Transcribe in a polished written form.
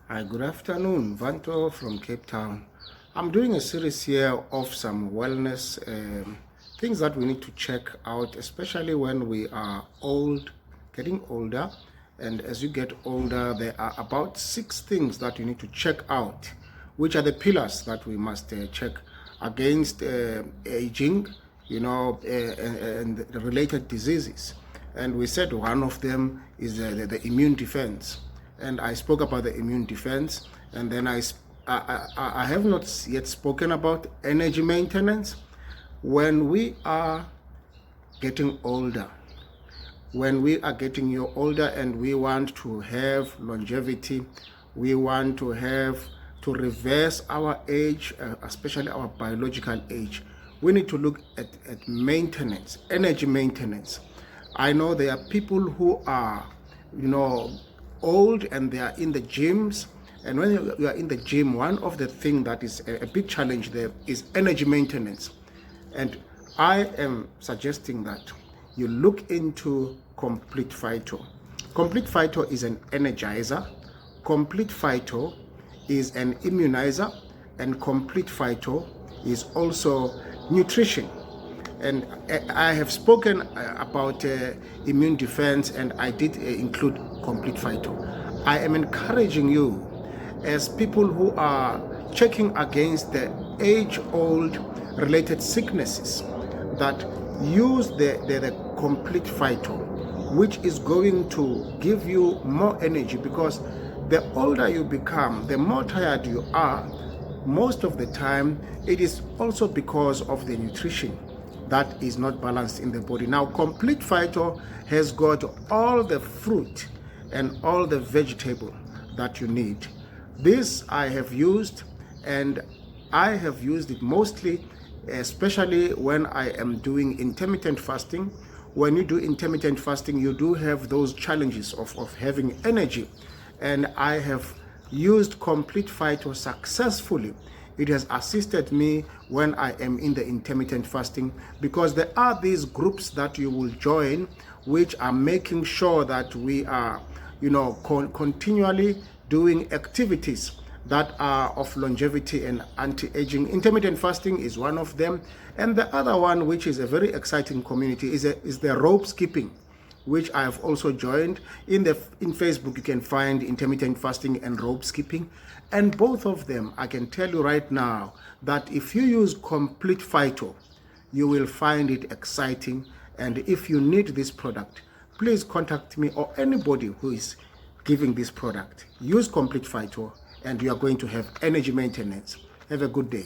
Hi, good afternoon. Vanto from Cape Town. I'm doing a series here of some wellness things that we need to check out, especially when we are old, getting older. And as you get older, there are about 6 things that you need to check out, which are the pillars that we must check against aging, and the related diseases. And we said one of them is the immune defense. And I spoke about the immune defense, and then I have not yet spoken about energy maintenance. When we are getting older, older and we want to have longevity, we want to reverse our age, especially our biological age, we need to look at maintenance, energy maintenance. I know there are people who are, old and they are in the gyms, and when you are in the gym, one of the things that is a big challenge there is energy maintenance. And I am suggesting that you look into Complete Phyto. Complete Phyto is an energizer, Complete Phyto is an immunizer, and Complete Phyto is also nutrition. And I have spoken about immune defense, and I did include Complete Phyto. I am encouraging you, as people who are checking against the age-old related sicknesses, that use the Complete Phyto, which is going to give you more energy, because the older you become, the more tired you are. Most of the time, it is also because of the nutrition that is not balanced in the body. Now, Complete Phyto has got all the fruit and all the vegetable that you need. This I have used, and I have used it mostly, especially when I am doing intermittent fasting. When you do intermittent fasting, you do have those challenges of having energy, and I have used Complete Phyto successfully. It has assisted me when I am in the intermittent fasting, because there are these groups that you will join, which are making sure that we are, continually doing activities that are of longevity and anti-aging. Intermittent fasting is one of them, and the other one, which is a very exciting community, is the rope skipping, which I have also joined. In Facebook, you can find intermittent fasting and rope skipping. And both of them, I can tell you right now, that if you use Complete Phyto, you will find it exciting. And if you need this product, please contact me or anybody who is giving this product. Use Complete Phyto, and you are going to have energy maintenance. Have a good day.